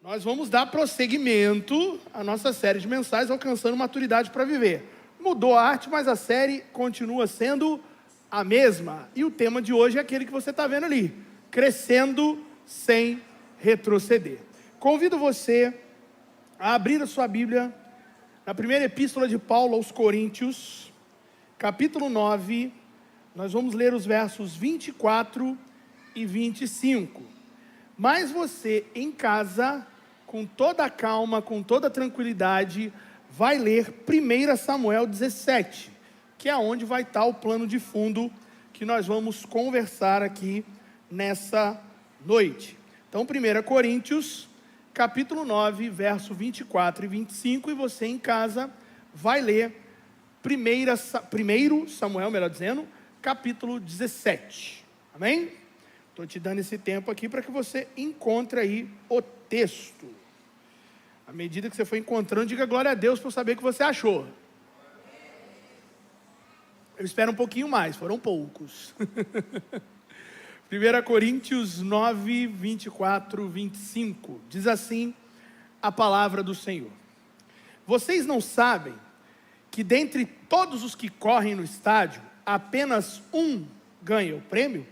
Nós vamos dar prosseguimento à nossa série de mensagens Alcançando Maturidade para Viver. Mudou a arte, mas a série continua sendo a mesma. E o tema de hoje é aquele que você está vendo ali: crescendo sem retroceder. Convido você a abrir a sua Bíblia na primeira epístola de Paulo aos Coríntios, capítulo 9. Nós vamos ler os versos 24 e 25. Mas você em casa, com toda a calma, com toda a tranquilidade, vai ler 1 Samuel 17, que é onde vai estar o plano de fundo que nós vamos conversar aqui nessa noite. Então, 1 Coríntios, capítulo 9, verso 24 e 25, e você em casa vai ler 1 Samuel, capítulo 17. Amém? Estou te dando esse tempo aqui para que você encontre aí o texto. À medida que você for encontrando, diga glória a Deus para eu saber o que você achou. Eu espero um pouquinho mais, foram poucos. 1 Coríntios 9, 24, 25. Diz assim a palavra do Senhor: Vocês não sabem que dentre todos os que correm no estádio, apenas um ganha o prêmio?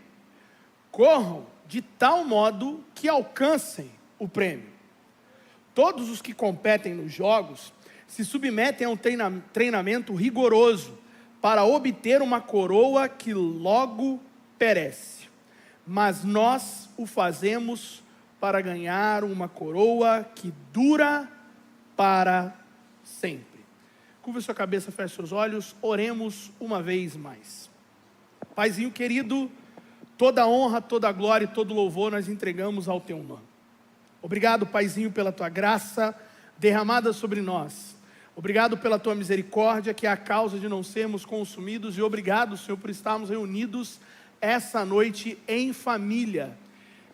Corram de tal modo que alcancem o prêmio. Todos os que competem nos jogos se submetem a um treinamento rigoroso para obter uma coroa que logo perece. Mas nós o fazemos para ganhar uma coroa que dura para sempre. Curva sua cabeça, feche seus olhos, oremos uma vez mais. Paizinho querido, toda a honra, toda a glória e todo o louvor nós entregamos ao Teu nome. Obrigado, Paizinho, pela Tua graça derramada sobre nós. Obrigado pela Tua misericórdia, que é a causa de não sermos consumidos. E obrigado, Senhor, por estarmos reunidos essa noite em família.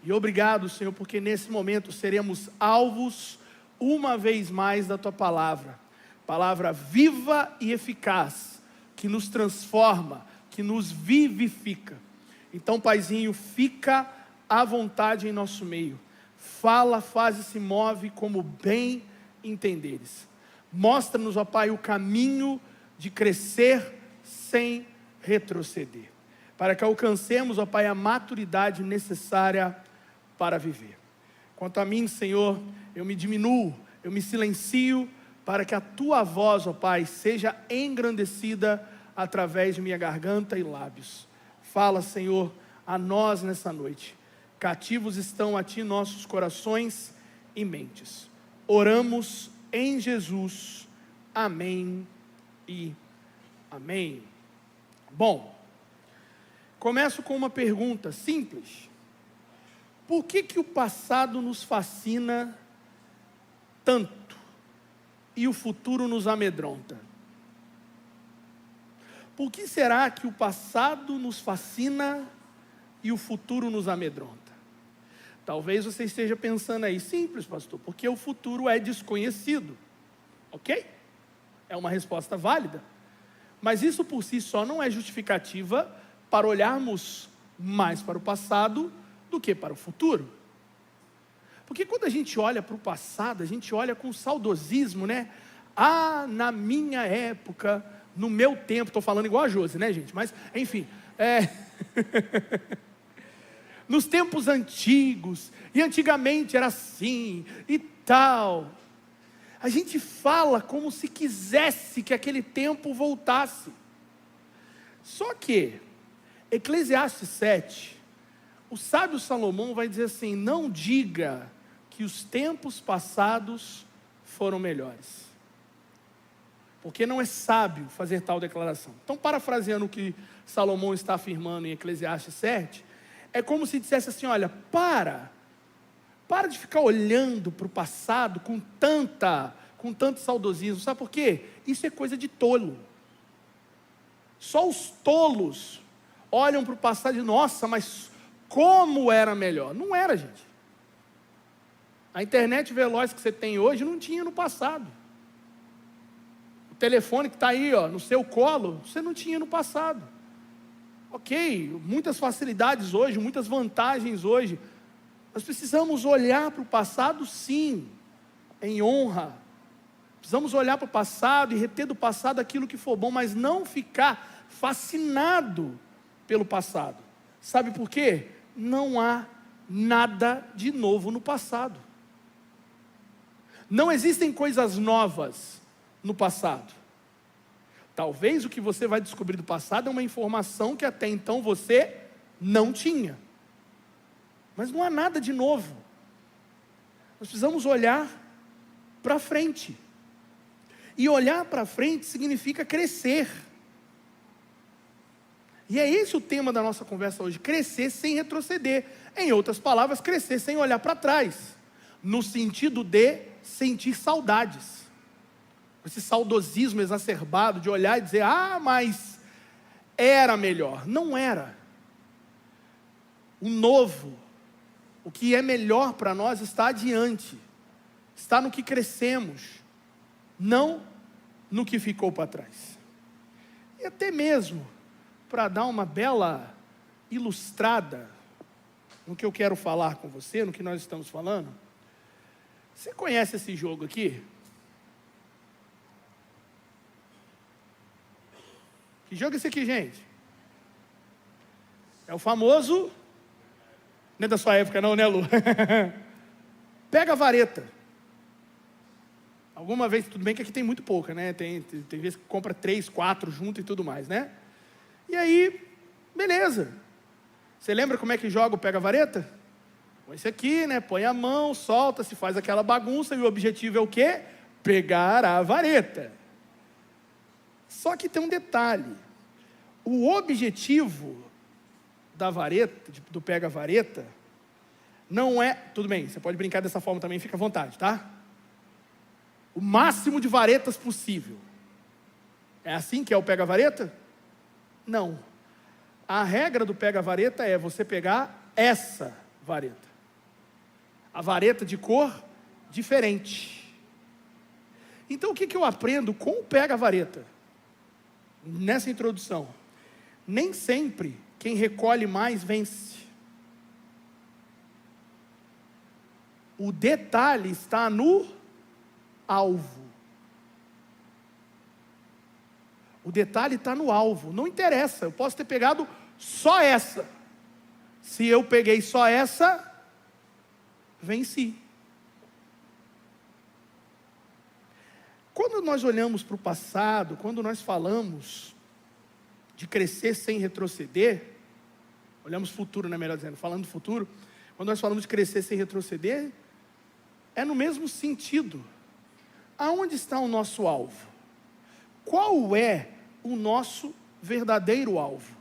E obrigado, Senhor, porque nesse momento seremos alvos uma vez mais da Tua palavra. Palavra viva e eficaz, que nos transforma, que nos vivifica. Então, Paizinho, fica à vontade em nosso meio. Fala, faz e se move como bem entenderes. Mostra-nos, ó Pai, o caminho de crescer sem retroceder, para que alcancemos, ó Pai, a maturidade necessária para viver. Quanto a mim, Senhor, eu me diminuo, eu me silencio, para que a Tua voz, ó Pai, seja engrandecida através de minha garganta e lábios. Fala, Senhor, a nós nessa noite. Cativos estão a Ti nossos corações e mentes. Oramos em Jesus. Amém e amém. Bom, começo com uma pergunta simples. Por que o passado nos fascina tanto e o futuro nos amedronta? Por que será que o passado nos fascina e o futuro nos amedronta? Talvez você esteja pensando aí: simples, pastor, porque o futuro é desconhecido. Ok? É uma resposta válida. Mas isso por si só não é justificativa para olharmos mais para o passado do que para o futuro. Porque quando a gente olha para o passado, a gente olha com saudosismo, né? Ah, na minha época, no meu tempo, estou falando igual a Josi, né, gente? Mas, enfim, nos tempos antigos, e antigamente era assim, e tal. A gente fala como se quisesse que aquele tempo voltasse. Só que, Eclesiastes 7, o sábio Salomão vai dizer assim: não diga que os tempos passados foram melhores, porque não é sábio fazer tal declaração. Então, parafraseando o que Salomão está afirmando em Eclesiastes 7, é como se dissesse assim: olha, para de ficar olhando para o passado com tanto saudosismo. Sabe por quê? Isso é coisa de tolo. Só os tolos olham para o passado e nossa, mas como era melhor. Não era, gente. A internet veloz que você tem hoje não tinha no passado. O telefone que está aí, ó, no seu colo, você não tinha no passado. Ok, muitas facilidades hoje, muitas vantagens hoje, Nós precisamos olhar para o passado, sim, em honra. Precisamos olhar para o passado e reter do passado aquilo que for bom, mas não ficar fascinado pelo passado. Sabe por quê? Não há nada de novo no passado. Não existem coisas novas no passado. Talvez o que você vai descobrir do passado é uma informação que até então você não tinha. Mas não há nada de novo. Nós precisamos olhar para frente. E olhar para frente significa crescer. E é esse o tema da nossa conversa hoje: crescer sem retroceder. Em outras palavras, crescer sem olhar para trás, no sentido de sentir saudades, esse saudosismo exacerbado de olhar e dizer: ah, mas era melhor. Não era. O novo, o que é melhor para nós está adiante, está no que crescemos, não no que ficou para trás. E até mesmo para dar uma bela ilustrada no que eu quero falar com você, no que nós estamos falando. Você conhece esse jogo aqui? Que jogo é esse aqui, gente? É o famoso... Não é da sua época não, né, Lu? Pega a vareta. Alguma vez, tudo bem que aqui tem muito pouca, né? Tem vezes que compra 3, 4 junto e tudo mais, né? E aí, beleza. Você lembra como é que joga o pega a vareta? Põe esse aqui, né? Põe a mão, solta, se faz aquela bagunça e o objetivo é o quê? Pegar a vareta. Só que tem um detalhe. O objetivo da vareta, do pega a vareta, não é... Tudo bem, você pode brincar dessa forma também, fica à vontade, tá? O máximo de varetas possível. É assim que é o pega a vareta? Não. A regra do pega a vareta é você pegar essa vareta. A vareta de cor diferente. Então o que eu aprendo com o pega a vareta? Nessa introdução. Nem sempre quem recolhe mais vence. O detalhe está no alvo. O detalhe está no alvo. Não interessa, eu posso ter pegado só essa. Se eu peguei só essa, venci. Quando nós olhamos para o passado, quando nós falamos de crescer sem retroceder, olhamos futuro, né, melhor dizendo, falando do futuro, quando nós falamos de crescer sem retroceder, é no mesmo sentido. Aonde está o nosso alvo? Qual é o nosso verdadeiro alvo?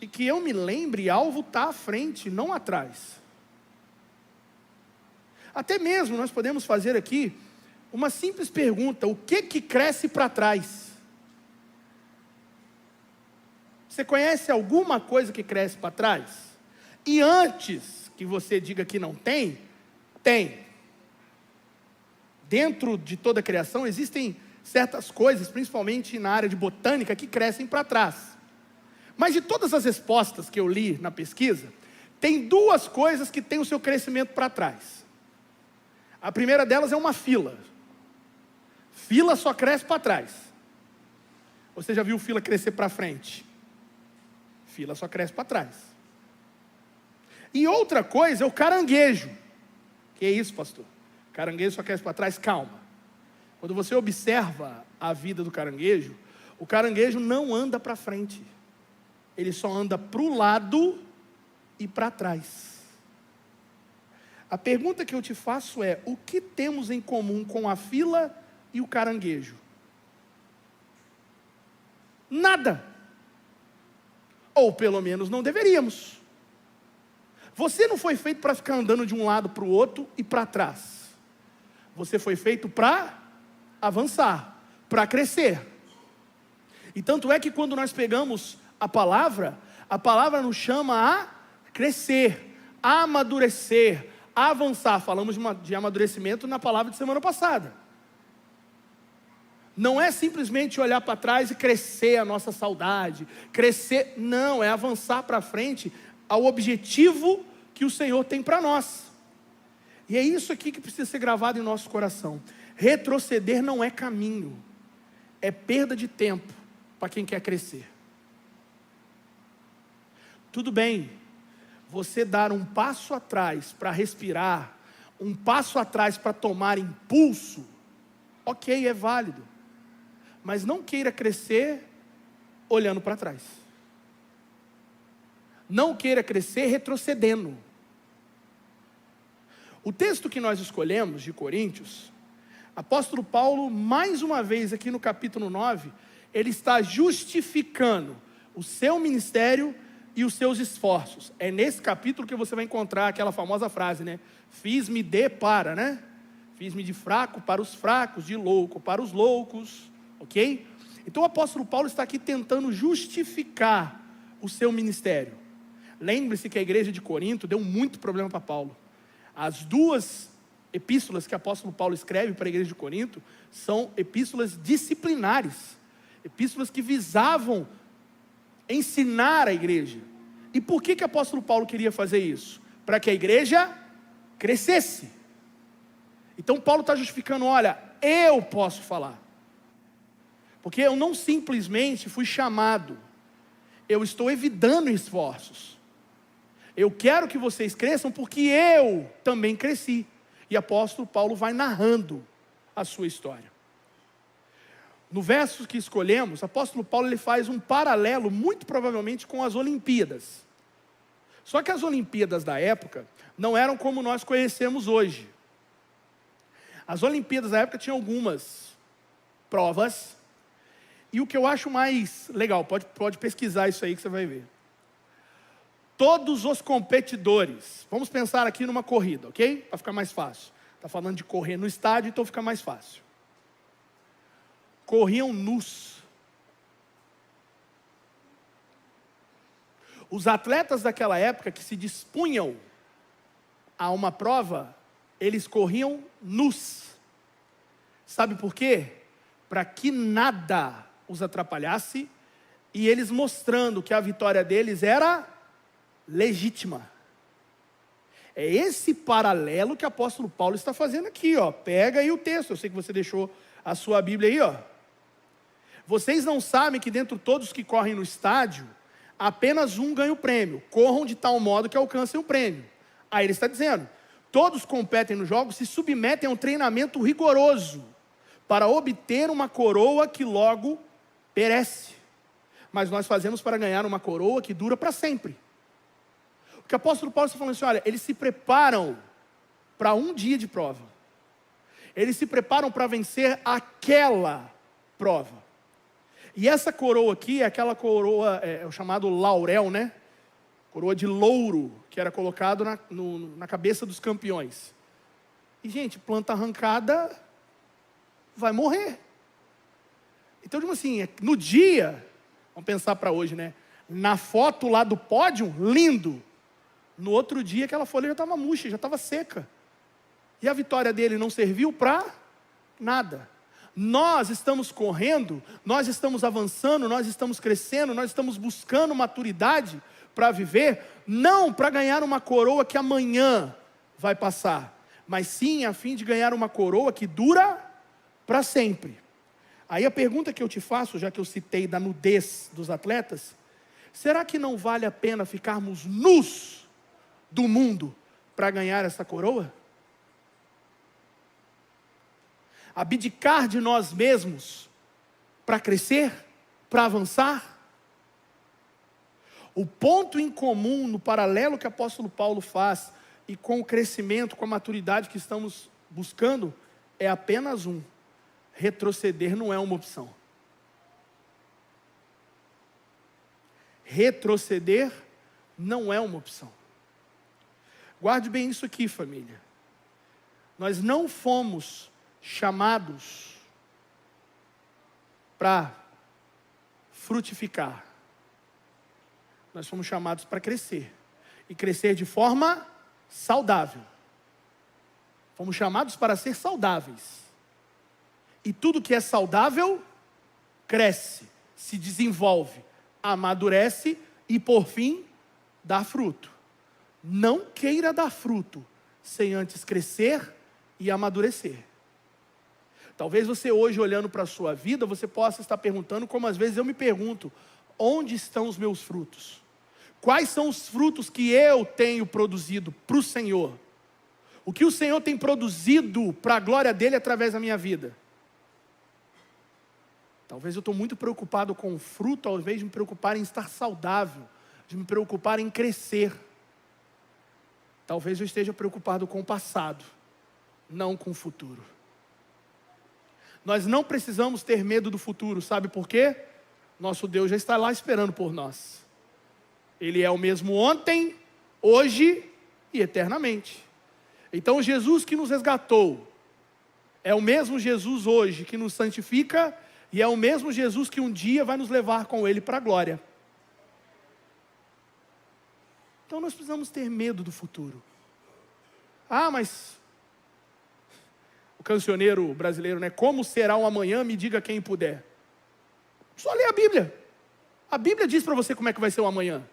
E que eu me lembre, alvo está à frente, não atrás. Até mesmo nós podemos fazer aqui uma simples pergunta: o que cresce para trás? Você conhece alguma coisa que cresce para trás? E antes que você diga que não tem, tem. Dentro de toda a criação existem certas coisas, principalmente na área de botânica, que crescem para trás. Mas de todas as respostas que eu li na pesquisa, tem duas coisas que têm o seu crescimento para trás. A primeira delas é uma fila. Fila só cresce para trás. Você já viu fila crescer para frente? Fila só cresce para trás. E outra coisa é o caranguejo. Que é isso, pastor? Caranguejo só cresce para trás? Calma. Quando você observa a vida do caranguejo, o caranguejo não anda para frente. Ele só anda para o lado e para trás. A pergunta que eu te faço é: o que temos em comum com a fila e o caranguejo? Nada. Ou pelo menos não deveríamos. Você não foi feito para ficar andando de um lado para o outro e para trás. Você foi feito para avançar, para crescer. E tanto é que quando nós pegamos a palavra nos chama a crescer, a amadurecer, a avançar. Falamos de amadurecimento na palavra de semana passada. Não é simplesmente olhar para trás e crescer a nossa saudade, crescer, não, é avançar para frente ao objetivo que o Senhor tem para nós. E é isso aqui que precisa ser gravado em nosso coração. Retroceder não é caminho, é perda de tempo para quem quer crescer. Tudo bem, você dar um passo atrás para respirar, um passo atrás para tomar impulso, ok, é válido. Mas não queira crescer olhando para trás. Não queira crescer retrocedendo. O texto que nós escolhemos, de Coríntios, apóstolo Paulo, mais uma vez aqui no capítulo 9, ele está justificando o seu ministério e os seus esforços. É nesse capítulo que você vai encontrar aquela famosa frase, né? Fiz-me de para, né? Fiz-me de fraco para os fracos, de louco para os loucos, ok? Então o apóstolo Paulo está aqui tentando justificar o seu ministério. Lembre-se que a igreja de Corinto deu muito problema para Paulo. As duas epístolas que o apóstolo Paulo escreve para a igreja de Corinto são epístolas disciplinares, epístolas que visavam ensinar a igreja. E por que o apóstolo Paulo queria fazer isso? Para que a igreja crescesse. Então Paulo está justificando, olha, eu posso falar, porque eu não simplesmente fui chamado, eu estou evitando esforços. Eu quero que vocês cresçam porque eu também cresci. E apóstolo Paulo vai narrando a sua história. No verso que escolhemos, apóstolo Paulo ele faz um paralelo, muito provavelmente com as Olimpíadas. Só que as Olimpíadas da época não eram como nós conhecemos hoje. As Olimpíadas da época tinham algumas provas. E o que eu acho mais legal, pode pesquisar isso aí que você vai ver. Todos os competidores, vamos pensar aqui numa corrida, ok? Para ficar mais fácil. Está falando de correr no estádio, então fica mais fácil. Corriam nus. Os atletas daquela época que se dispunham a uma prova, eles corriam nus. Sabe por quê? Para que nada os atrapalhasse e eles mostrando que a vitória deles era legítima. É esse paralelo que o apóstolo Paulo está fazendo aqui, ó. Pega aí o texto, eu sei que você deixou a sua Bíblia aí, ó. Vocês não sabem que dentre todos que correm no estádio, apenas um ganha o prêmio. Corram de tal modo que alcancem o prêmio. Aí ele está dizendo, todos competem nos jogos, se submetem a um treinamento rigoroso, para obter uma coroa que logo perece. Mas nós fazemos para ganhar uma coroa que dura para sempre. O que o apóstolo Paulo está falando assim, olha, eles se preparam para um dia de prova. Eles se preparam para vencer aquela prova. E essa coroa aqui é aquela coroa, é o chamado laurel, né? Coroa de louro, que era colocado na cabeça dos campeões. E, gente, planta arrancada vai morrer. Então, tipo assim, no dia, vamos pensar para hoje, né? Na foto lá do pódio, lindo. No outro dia, aquela folha já estava murcha, já estava seca. E a vitória dele não serviu para nada. Nós estamos correndo, nós estamos avançando, nós estamos crescendo, nós estamos buscando maturidade para viver, não para ganhar uma coroa que amanhã vai passar, mas sim a fim de ganhar uma coroa que dura para sempre. Aí a pergunta que eu te faço, já que eu citei da nudez dos atletas, será que não vale a pena ficarmos nus do mundo para ganhar essa coroa? Abdicar de nós mesmos para crescer, para avançar? O ponto em comum no paralelo que o apóstolo Paulo faz e com o crescimento, com a maturidade que estamos buscando, é apenas um: retroceder não é uma opção. Retroceder não é uma opção. Guarde bem isso aqui, família. Nós não fomos chamados para frutificar. Nós fomos chamados para crescer. E crescer de forma saudável. Fomos chamados para ser saudáveis. E tudo que é saudável, cresce, se desenvolve, amadurece e, por fim, dá fruto. não queira dar fruto sem antes crescer e amadurecer. Talvez você hoje, olhando para a sua vida, você possa estar perguntando, como às vezes eu me pergunto, onde estão os meus frutos? Quais são os frutos que eu tenho produzido para o Senhor? O que o Senhor tem produzido para a glória dEle através da minha vida? Talvez eu estou muito preocupado com o fruto, ao invés de me preocupar em estar saudável, de me preocupar em crescer. Talvez eu esteja preocupado com o passado, não com o futuro. Nós não precisamos ter medo do futuro, sabe por quê? Nosso Deus já está lá esperando por nós. Ele é o mesmo ontem, hoje e eternamente. Então Jesus que nos resgatou, é o mesmo Jesus hoje que nos santifica, e é o mesmo Jesus que um dia vai nos levar com Ele para a glória. Então nós precisamos ter medo do futuro. Ah, mas o cancioneiro brasileiro, né? Como será o amanhã, me diga quem puder. Só lê a Bíblia. A Bíblia diz para você como é que vai ser o amanhã.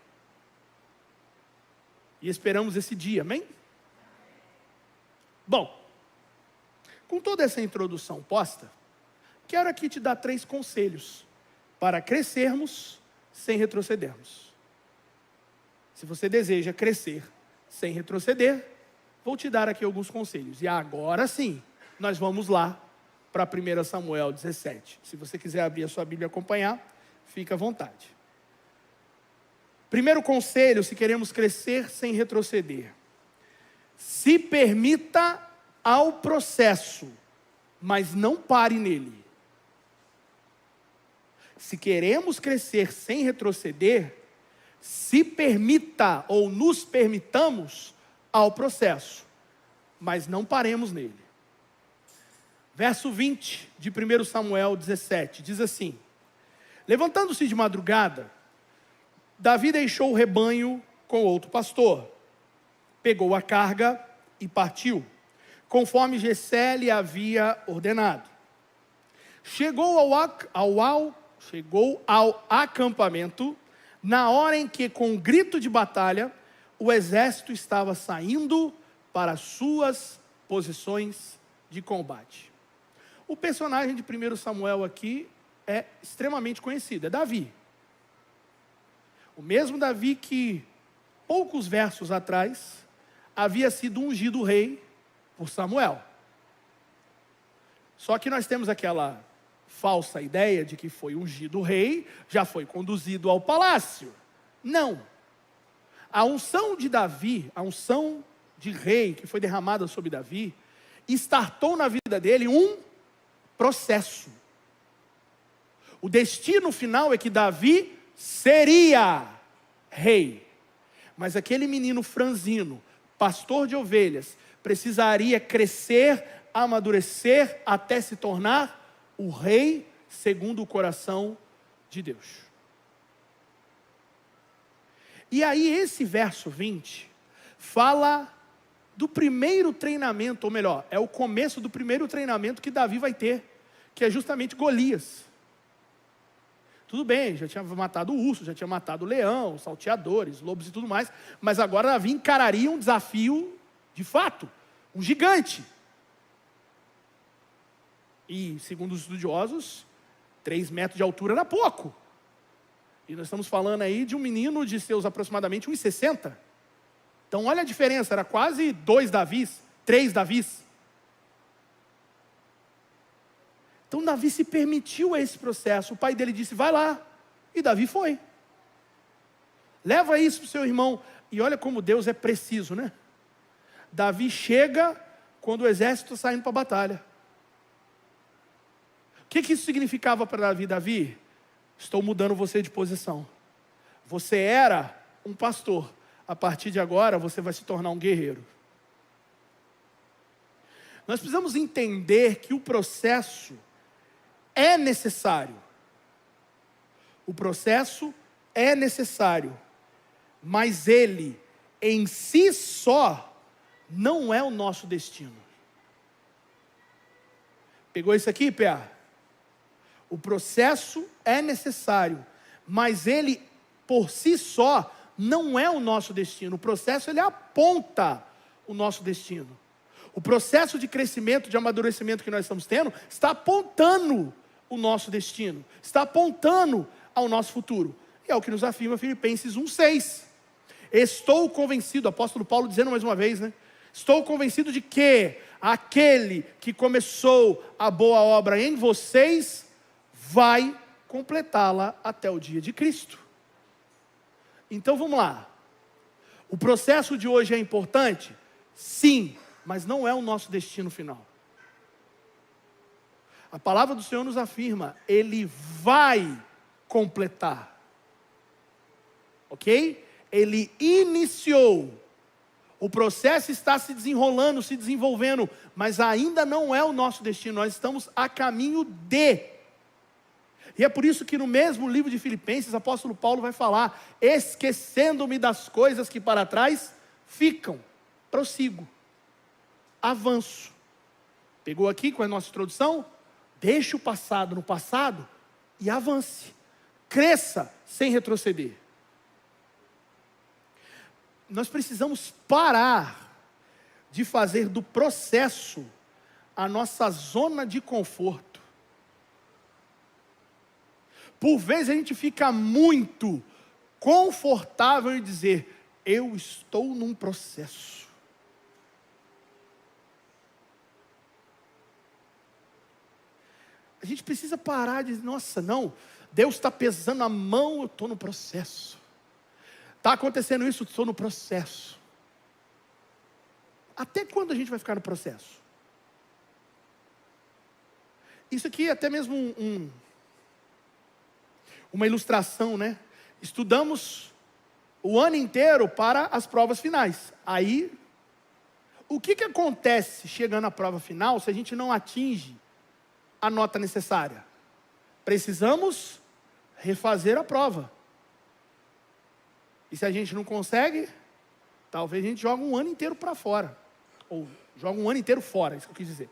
E esperamos esse dia, amém? Bom, com toda essa introdução posta, quero aqui te dar 3 conselhos para crescermos sem retrocedermos. Se você deseja crescer sem retroceder, vou te dar aqui alguns conselhos. E agora sim, nós vamos lá para 1 Samuel 17. Se você quiser abrir a sua Bíblia e acompanhar, fica à vontade. Primeiro conselho, se queremos crescer sem retroceder: se permita ao processo, mas não pare nele. Se queremos crescer sem retroceder, se permita ou nos permitamos ao processo, mas não paremos nele. Verso 20 de 1 Samuel 17, diz assim: levantando-se de madrugada, Davi deixou o rebanho com outro pastor, pegou a carga e partiu, conforme Jessé lhe havia ordenado. Chegou ao acampamento, na hora em que, com um grito de batalha, o exército estava saindo para as suas posições de combate. O personagem de 1 Samuel aqui é extremamente conhecido, é Davi. O mesmo Davi que, poucos versos atrás, havia sido ungido rei por Samuel. Só que nós temos aquela falsa ideia de que foi ungido rei, já foi conduzido ao palácio. Não. A unção de Davi, a unção de rei que foi derramada sobre Davi, startou na vida dele um processo. O destino final é que Davi seria rei. Mas aquele menino franzino, pastor de ovelhas, precisaria crescer, amadurecer, até se tornar o rei segundo o coração de Deus. E aí esse verso 20 fala do primeiro treinamento, ou melhor, é o começo do primeiro treinamento que Davi vai ter, que é justamente Golias. Tudo bem, já tinha matado o urso, já tinha matado o leão, salteadores, lobos e tudo mais, mas agora Davi encararia um desafio de fato, um gigante. E, segundo os estudiosos, 3 metros de altura era pouco. E nós estamos falando aí de um menino de seus aproximadamente 1,60. Então olha a diferença, era quase 2 Davis, 3 Davis. Então Davi se permitiu a esse processo. O pai dele disse, vai lá. E Davi foi. Leva isso para o seu irmão. E olha como Deus é preciso, né? Davi chega quando o exército está saindo para a batalha. O que isso significava para Davi? Davi, estou mudando você de posição. Você era um pastor. A partir de agora, você vai se tornar um guerreiro. Nós precisamos entender que o processo é necessário. O processo é necessário. Mas ele, em si só, não é o nosso destino. Pegou isso aqui, Pé? O processo é necessário, mas ele, por si só, não é o nosso destino. O processo, ele aponta o nosso destino. O processo de crescimento, de amadurecimento que nós estamos tendo, está apontando o nosso destino. Está apontando ao nosso futuro. E é o que nos afirma Filipenses 1,6. Estou convencido, apóstolo Paulo dizendo mais uma vez, né? Estou convencido de que aquele que começou a boa obra em vocês, vai completá-la até o dia de Cristo. Então vamos lá. O processo de hoje é importante? Sim, mas não é o nosso destino final. A palavra do Senhor nos afirma, Ele vai completar. Ok? Ele iniciou. O processo está se desenrolando, se desenvolvendo, mas ainda não é o nosso destino. Nós estamos a caminho de. E é por isso que no mesmo livro de Filipenses, o apóstolo Paulo vai falar, esquecendo-me das coisas que para trás ficam, prossigo, avanço. Pegou aqui com a nossa introdução? Deixe o passado no passado e avance. Cresça sem retroceder. Nós precisamos parar de fazer do processo a nossa zona de conforto. Por vezes a gente fica muito confortável em dizer, eu estou num processo. A gente precisa parar de dizer, nossa, não, Deus está pesando a mão, eu estou no processo. Está acontecendo isso, estou no processo. Até quando a gente vai ficar no processo? Isso aqui é até mesmo uma ilustração, né? Estudamos o ano inteiro para as provas finais. Aí, o que acontece chegando à prova final se a gente não atinge a nota necessária? Precisamos refazer a prova. E se a gente não consegue, talvez a gente jogue um ano inteiro para fora. Ou joga um ano inteiro fora, é isso que eu quis dizer.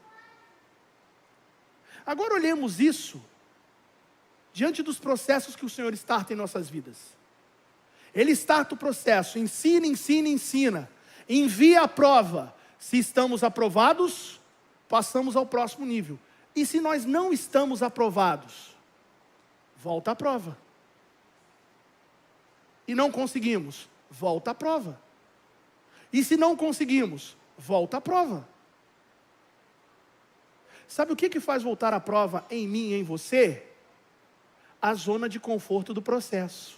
Agora olhemos isso diante dos processos que o Senhor starta em nossas vidas. Ele starta o processo, ensina, envia a prova. Se estamos aprovados, passamos ao próximo nível. E se nós não estamos aprovados, volta à prova. E não conseguimos, volta à prova. E se não conseguimos, volta à prova. Sabe o que faz voltar à prova em mim e em você? A zona de conforto do processo.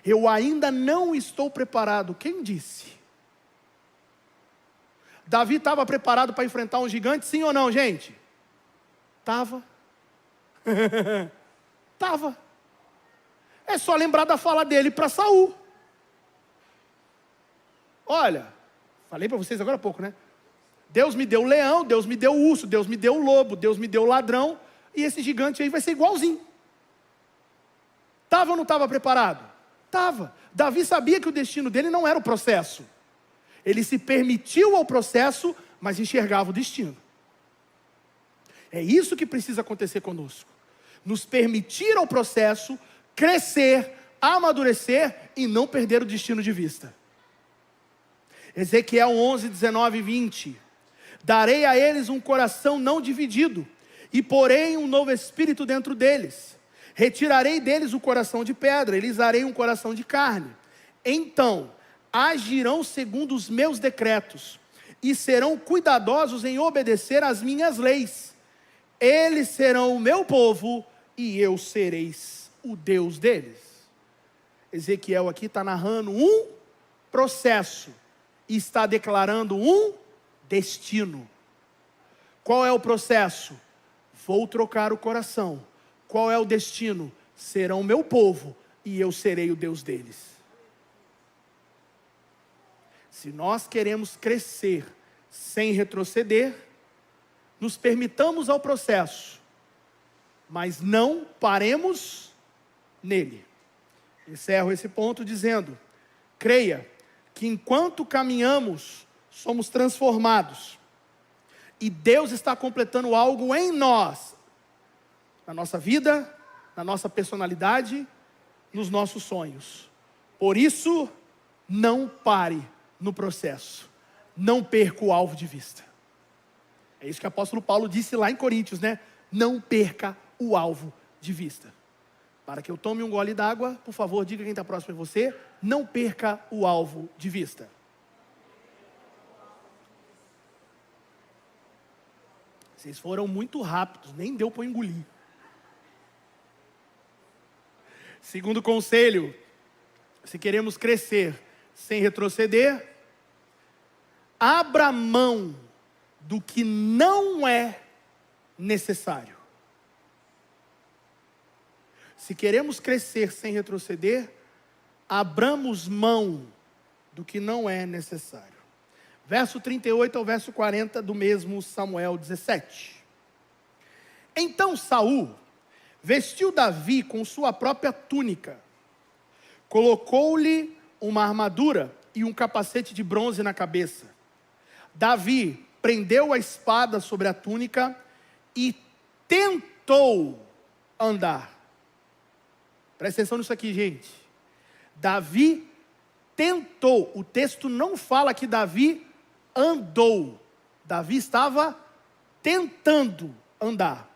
Eu ainda não estou preparado. Quem disse? Davi estava preparado para enfrentar um gigante, sim ou não, gente? Estava. Estava. É só lembrar da fala dele para Saul. Olha, falei para vocês agora há pouco, né? Deus me deu o leão, Deus me deu o urso, Deus me deu o lobo, Deus me deu o ladrão, e esse gigante aí vai ser igualzinho. Estava ou não estava preparado? Estava. Davi sabia que o destino dele não era o processo. Ele se permitiu ao processo, mas enxergava o destino. É isso que precisa acontecer conosco. Nos permitir ao processo, crescer, amadurecer e não perder o destino de vista. Ezequiel 11, 19 e 20. Darei a eles um coração não dividido, e porei um novo espírito dentro deles. Retirarei deles o coração de pedra, e lhes darei um coração de carne. Então, agirão segundo os meus decretos, e serão cuidadosos em obedecer às minhas leis. Eles serão o meu povo, e eu serei o Deus deles. Ezequiel aqui está narrando um processo, e está declarando um destino. Qual é o processo? Vou trocar o coração. Qual é o destino? Serão meu povo, e eu serei o Deus deles. Se nós queremos crescer sem retroceder, nos permitamos ao processo, mas não paremos nele. Encerro esse ponto dizendo, creia que enquanto caminhamos, somos transformados, e Deus está completando algo em nós, na nossa vida, na nossa personalidade, nos nossos sonhos. Por isso, não pare no processo. Não perca o alvo de vista. É isso que o apóstolo Paulo disse lá em Coríntios, né? Não perca o alvo de vista. Para que eu tome um gole d'água, por favor, diga quem está próximo de você. Não perca o alvo de vista. Vocês foram muito rápidos, nem deu para engolir. Segundo conselho, se queremos crescer sem retroceder, abra mão do que não é necessário. Se queremos crescer sem retroceder, abramos mão do que não é necessário. Verso 38 ao verso 40 do mesmo Samuel 17. Então Saul vestiu Davi com sua própria túnica, colocou-lhe uma armadura e um capacete de bronze na cabeça. Davi prendeu a espada sobre a túnica e tentou andar. Presta atenção nisso aqui, gente. Davi tentou. O texto não fala que Davi andou. Davi estava tentando andar,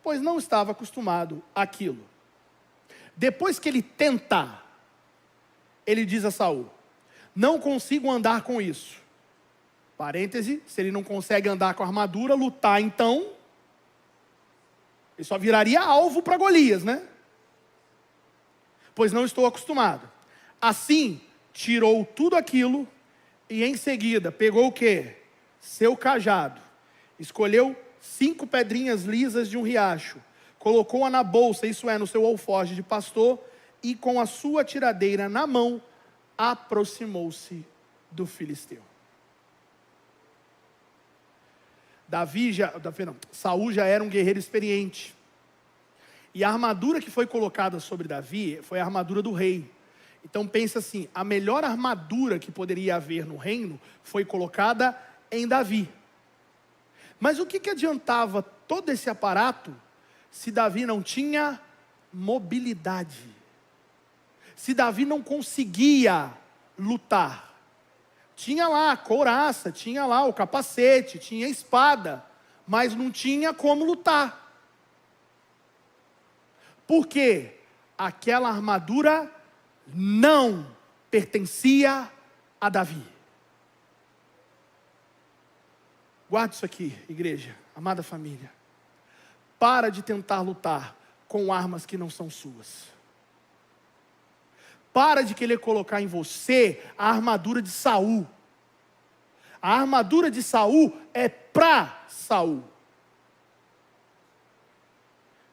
pois não estava acostumado àquilo. Depois que ele tentar, ele diz a Saul: não consigo andar com isso. Parêntese, se ele não consegue andar com a armadura, lutar então, ele só viraria alvo para Golias, né? Pois não estou acostumado. Assim, tirou tudo aquilo e em seguida pegou o quê? Seu cajado. Escolheu 5 pedrinhas lisas de um riacho. Colocou-a na bolsa, isso é, no seu alforje de pastor, e com a sua tiradeira na mão, aproximou-se do filisteu. Saul já era um guerreiro experiente. E a armadura que foi colocada sobre Davi foi a armadura do rei. Então pensa assim, a melhor armadura que poderia haver no reino foi colocada em Davi. Mas o que adiantava todo esse aparato se Davi não tinha mobilidade? Se Davi não conseguia lutar? Tinha lá a couraça, tinha lá o capacete, tinha a espada, mas não tinha como lutar. Porque aquela armadura não pertencia a Davi. Guarde isso aqui, igreja, amada família. Para de tentar lutar com armas que não são suas. Para de querer colocar em você a armadura de Saul. A armadura de Saul é para Saul.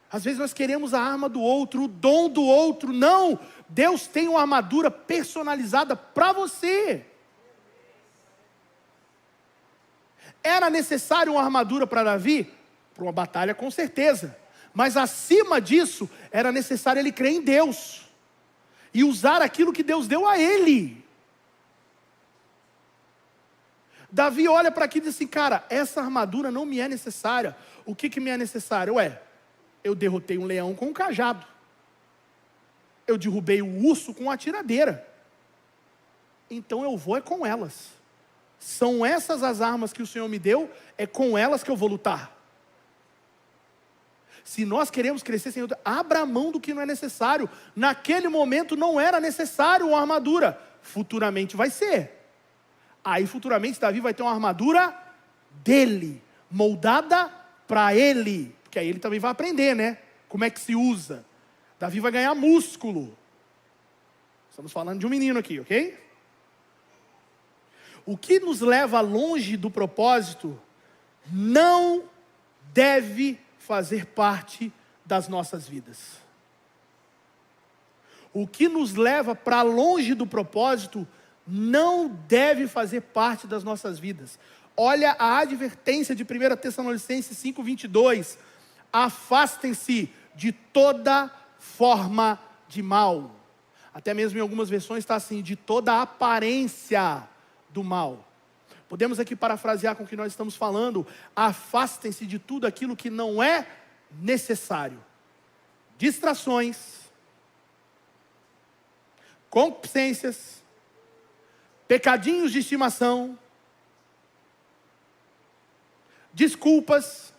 Às vezes nós queremos a arma do outro, o dom do outro. Não, Deus tem uma armadura personalizada para você. Era necessário uma armadura para Davi? Para uma batalha, com certeza. Mas acima disso, era necessário ele crer em Deus. E usar aquilo que Deus deu a ele. Davi olha para aqui e diz assim, cara, essa armadura não me é necessária. O que me é necessário? Eu derrotei um leão com um cajado. Eu derrubei o urso com uma tiradeira. Então eu vou com elas. São essas as armas que o Senhor me deu, é com elas que eu vou lutar. Se nós queremos crescer sem luta, abra a mão do que não é necessário. Naquele momento não era necessário uma armadura. Futuramente vai ser. Aí futuramente Davi vai ter uma armadura dele, moldada para ele. Porque aí ele também vai aprender, né? Como é que se usa. Davi vai ganhar músculo. Estamos falando de um menino aqui, ok? O que nos leva longe do propósito não deve fazer parte das nossas vidas. O que nos leva para longe do propósito não deve fazer parte das nossas vidas. Olha a advertência de 1 Tessalonicenses 5:22. Afastem-se de toda forma de mal. Até mesmo em algumas versões está assim, de toda aparência do mal. Podemos aqui parafrasear com o que nós estamos falando. Afastem-se de tudo aquilo que não é necessário. Distrações, concupiscências, pecadinhos de estimação, desculpas.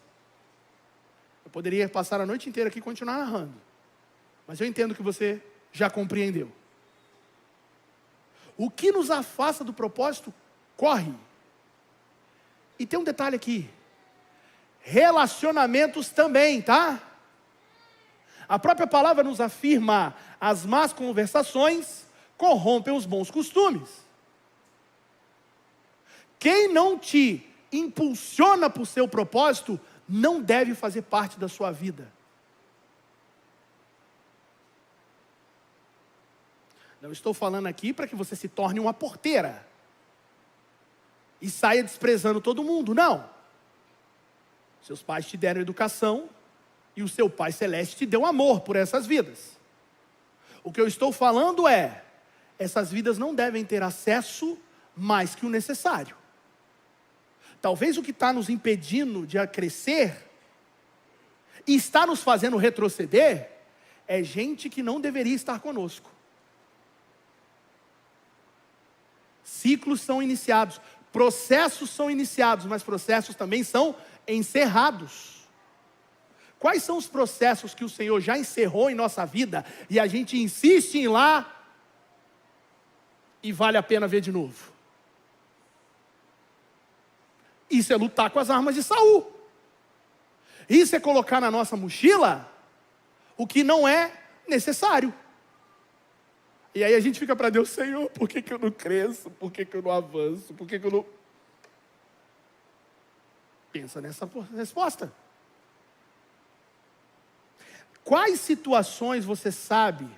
Eu poderia passar a noite inteira aqui e continuar narrando, mas eu entendo que você já compreendeu. O que nos afasta do propósito, corre. E tem um detalhe aqui. Relacionamentos também, tá? A própria palavra nos afirma: as más conversações corrompem os bons costumes. Quem não te impulsiona para o seu propósito, não deve fazer parte da sua vida. Não estou falando aqui para que você se torne uma porteira e saia desprezando todo mundo, não. Seus pais te deram educação e o seu Pai Celeste te deu amor por essas vidas. O que eu estou falando é, essas vidas não devem ter acesso mais que o necessário. Talvez o que está nos impedindo de crescer e está nos fazendo retroceder é gente que não deveria estar conosco. Ciclos são iniciados, processos são iniciados, mas processos também são encerrados. Quais são os processos que o Senhor já encerrou em nossa vida e a gente insiste em ir lá e vale a pena ver de novo? Isso é lutar com as armas de Saul. Isso é colocar na nossa mochila o que não é necessário. E aí a gente fica para Deus: Senhor, por que eu não cresço? Por que eu não avanço? Por que eu não... Pensa nessa resposta. Quais situações você sabe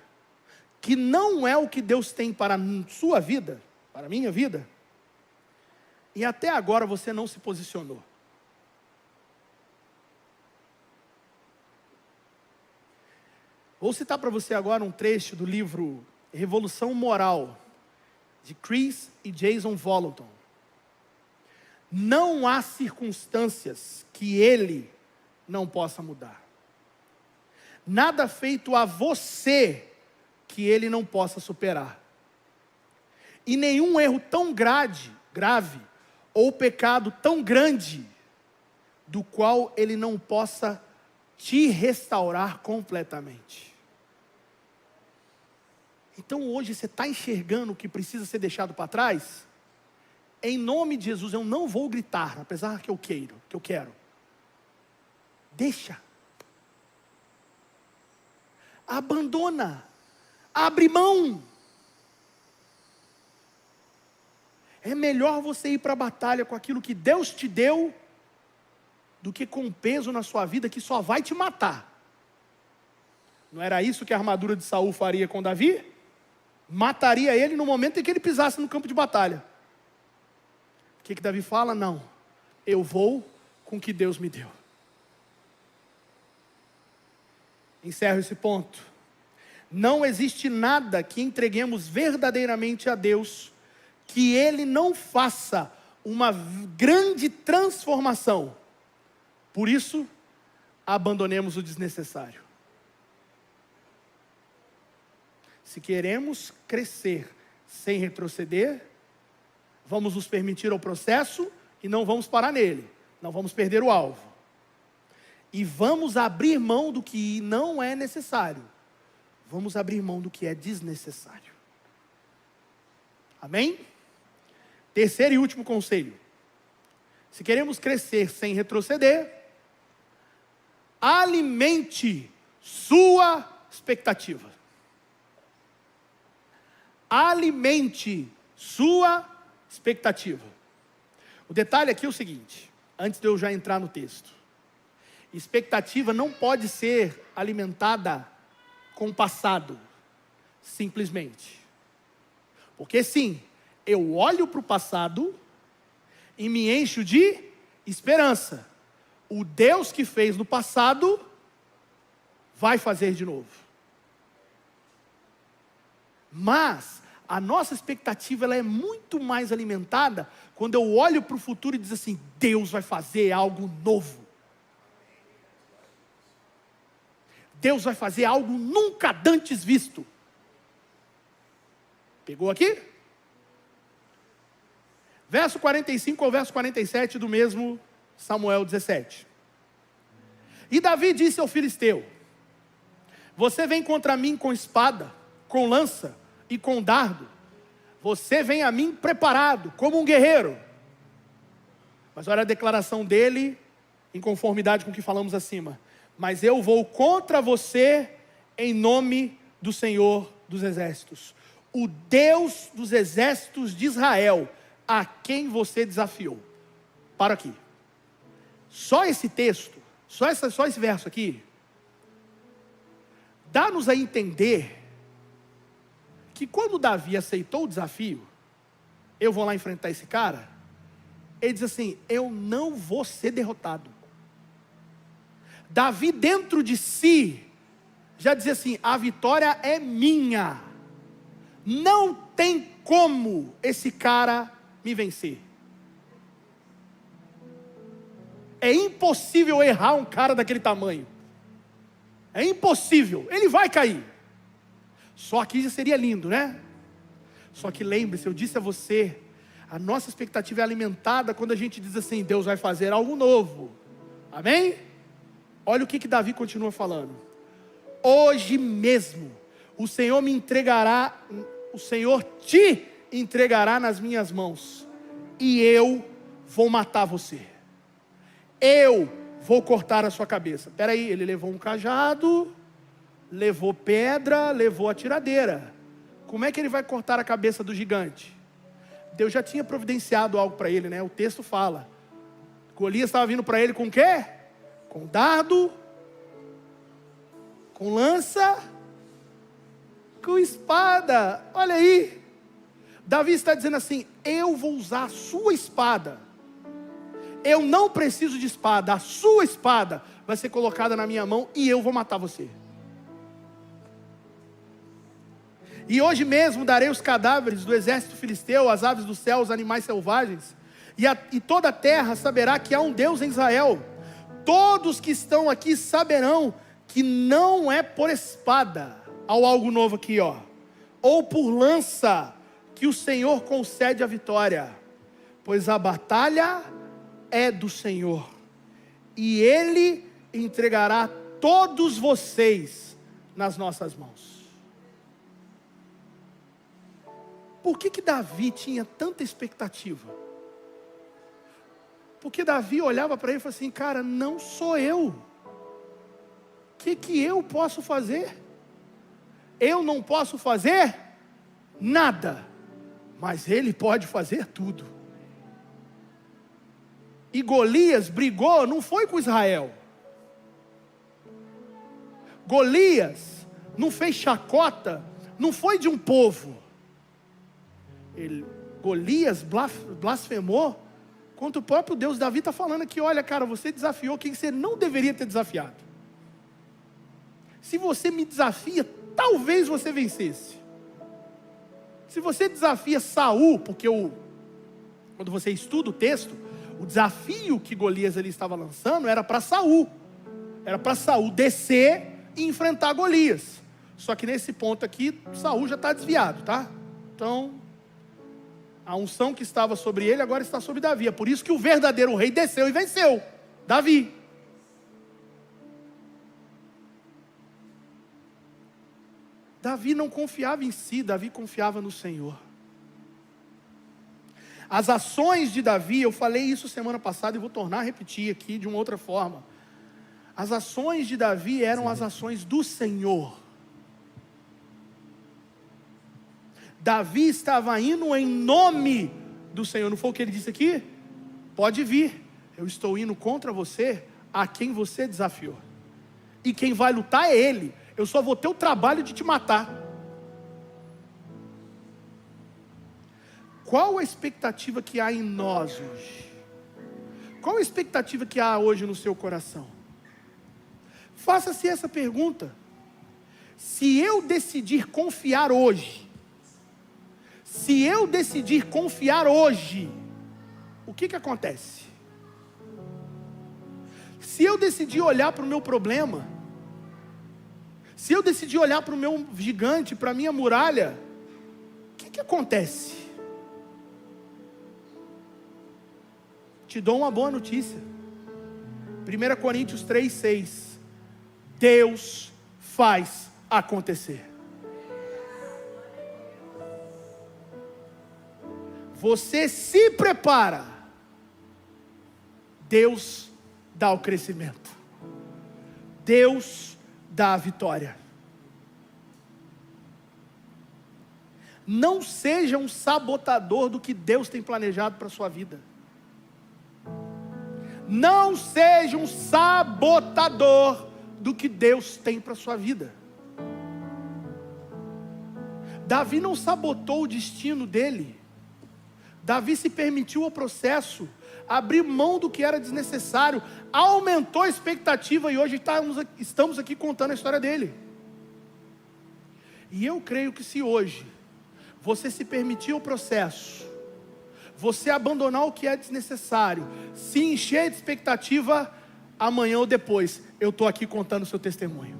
que não é o que Deus tem para a sua vida, para a minha vida, e até agora você não se posicionou? Vou citar para você agora um trecho do livro Revolução Moral, de Chris e Jason Vallotton. Não há circunstâncias que ele não possa mudar. Nada feito a você que ele não possa superar. E nenhum erro tão grave, ou pecado tão grande, do qual ele não possa te restaurar completamente. Então hoje você está enxergando o que precisa ser deixado para trás? Em nome de Jesus, eu não vou gritar, apesar que eu quero. Deixa. Abandona. Abre mão. É melhor você ir para a batalha com aquilo que Deus te deu, do que com peso na sua vida que só vai te matar. Não era isso que a armadura de Saul faria com Davi? Mataria ele no momento em que ele pisasse no campo de batalha. O que Davi fala? Não, eu vou com o que Deus me deu. Encerro esse ponto. Não existe nada que entreguemos verdadeiramente a Deus que Ele não faça uma grande transformação. Por isso, abandonemos o desnecessário. Se queremos crescer sem retroceder, vamos nos permitir ao processo e não vamos parar nele. Não vamos perder o alvo. E vamos abrir mão do que não é necessário. Vamos abrir mão do que é desnecessário. Amém? Terceiro e último conselho. Se queremos crescer sem retroceder, alimente sua expectativa. Alimente sua expectativa. O detalhe aqui é o seguinte, antes de eu já entrar no texto. Expectativa não pode ser alimentada com o passado, simplesmente. Porque sim, eu olho para o passado e me encho de esperança. O Deus que fez no passado vai fazer de novo. Mas a nossa expectativa ela é muito mais alimentada quando eu olho para o futuro e diz assim: Deus vai fazer algo novo. Deus vai fazer algo nunca antes visto. Pegou aqui? Verso 45 ao verso 47 do mesmo Samuel 17. E Davi disse ao filisteu: você vem contra mim com espada, com lança e com dardo. Você vem a mim preparado, como um guerreiro. Mas olha a declaração dele, em conformidade com o que falamos acima. Mas eu vou contra você em nome do Senhor dos Exércitos, o Deus dos exércitos de Israel, a quem você desafiou. Para aqui. Só esse texto, só esse verso aqui, dá-nos a entender que quando Davi aceitou o desafio, eu vou lá enfrentar esse cara, ele diz assim: eu não vou ser derrotado. Davi dentro de si já dizia assim: a vitória é minha, não tem como esse cara me vencer. É impossível errar um cara daquele tamanho, é impossível, ele vai cair. Só que já seria lindo, né? Só que lembre-se, eu disse a você, a nossa expectativa é alimentada quando a gente diz assim: Deus vai fazer algo novo, amém? Olha o que Davi continua falando: hoje mesmo o Senhor me entregará, o Senhor te entregará nas minhas mãos, e eu vou matar você, eu vou cortar a sua cabeça. Espera aí, ele levou um cajado, levou pedra, levou a tiradeira. Como é que ele vai cortar a cabeça do gigante? Deus já tinha providenciado algo para ele, né? O texto fala, Golias estava vindo para ele com o quê? Com dardo, com lança, com espada. Olha aí, Davi está dizendo assim: eu vou usar a sua espada, eu não preciso de espada, a sua espada vai ser colocada na minha mão e eu vou matar você. E hoje mesmo darei os cadáveres do exército filisteu, as aves do céu, os animais selvagens, e toda a terra saberá que há um Deus em Israel. Todos que estão aqui saberão que não é por espada, ao algo novo aqui, ó, ou por lança, que o Senhor concede a vitória, pois a batalha é do Senhor, e Ele entregará todos vocês nas nossas mãos. Por que Davi tinha tanta expectativa? Porque Davi olhava para ele e falava assim: cara, não sou eu. O que eu posso fazer? Eu não posso fazer nada, mas ele pode fazer tudo. E Golias brigou, não foi com Israel. Golias não fez chacota, não foi de um povo. Golias blasfemou contra o próprio Deus. Davi está falando aqui: olha, cara, você desafiou quem você não deveria ter desafiado. Se você me desafia, talvez você vencesse. Se você desafia Saul, porque quando você estuda o texto, o desafio que Golias ali estava lançando era para Saul. Era para Saul descer e enfrentar Golias. Só que nesse ponto aqui, Saul já está desviado, tá? Então, a unção que estava sobre ele agora está sobre Davi. É por isso que o verdadeiro rei desceu e venceu Davi. Davi não confiava em si, Davi confiava no Senhor. As ações de Davi, eu falei isso semana passada e vou tornar a repetir aqui de uma outra forma. As ações de Davi eram as ações do Senhor. Davi estava indo em nome do Senhor. Não foi o que ele disse aqui? Pode vir, eu estou indo contra você, a quem você desafiou. E quem vai lutar é ele. Eu só vou ter o trabalho de te matar. Qual a expectativa que há em nós hoje? Qual a expectativa que há hoje no seu coração? Faça-se essa pergunta. Se eu decidir confiar hoje, o que acontece? Se eu decidir olhar para o meu problema, se eu decidir olhar para o meu gigante, para a minha muralha, o que acontece? te dou uma boa notícia. 1 Coríntios 3:6. Deus faz acontecer. Você se prepara, Deus dá o crescimento, Deus dá a vitória. Não seja um sabotador do que Deus tem planejado para a sua vida. Não seja um sabotador do que Deus tem para a sua vida. Davi não sabotou o destino dele. Davi se permitiu o processo, abriu mão do que era desnecessário, aumentou a expectativa e hoje estamos aqui contando a história dele. E eu creio que se hoje você se permitir o processo, você abandonar o que é desnecessário, se encher de expectativa, amanhã ou depois, eu estou aqui contando o seu testemunho.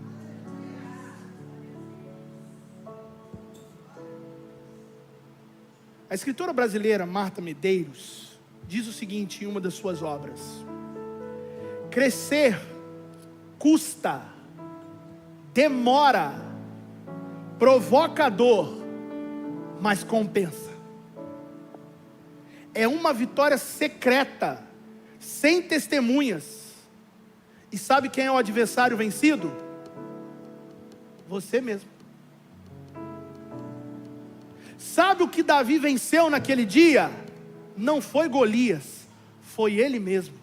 A escritora brasileira Marta Medeiros diz o seguinte em uma das suas obras: crescer custa, demora, provoca dor, mas compensa. É uma vitória secreta, sem testemunhas. E sabe quem é o adversário vencido? Você mesmo. Sabe o que Davi venceu naquele dia? Não foi Golias, foi ele mesmo.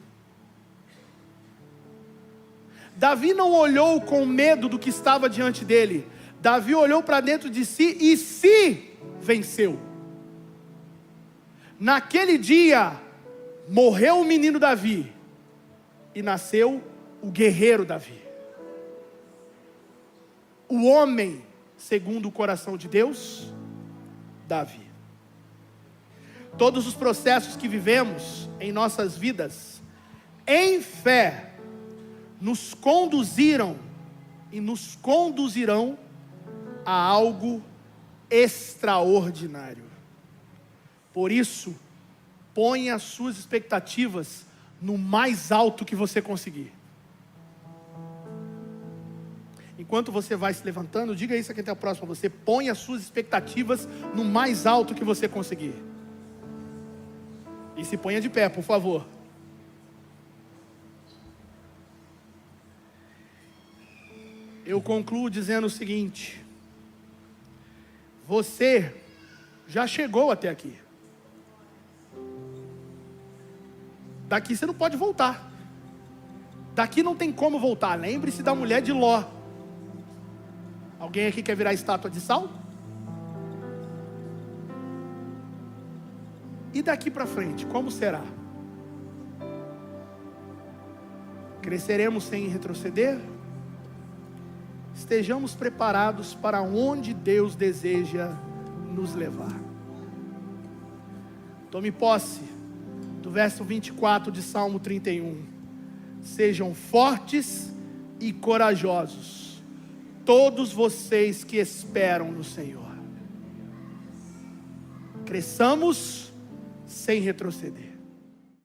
Davi não olhou com medo do que estava diante dele. Davi olhou para dentro de si e se venceu. Naquele dia, morreu o menino Davi e nasceu o guerreiro Davi. O homem segundo o coração de Deus, Davi. Todos os processos que vivemos em nossas vidas, em fé, nos conduziram e nos conduzirão a algo extraordinário. Por isso, ponha as suas expectativas no mais alto que você conseguir. Enquanto você vai se levantando, diga isso aqui até o próximo. Você põe as suas expectativas no mais alto que você conseguir. E se ponha de pé, por favor. Eu concluo dizendo o seguinte: você já chegou até aqui. Daqui você não pode voltar. Daqui não tem como voltar. Lembre-se da mulher de Ló. Alguém aqui quer virar estátua de sal? E daqui para frente, como será? Cresceremos sem retroceder? Estejamos preparados para onde Deus deseja nos levar. Tome posse do verso 24 de Salmo 31. Sejam fortes e corajosos, todos vocês que esperam no Senhor. Cresçamos sem retroceder.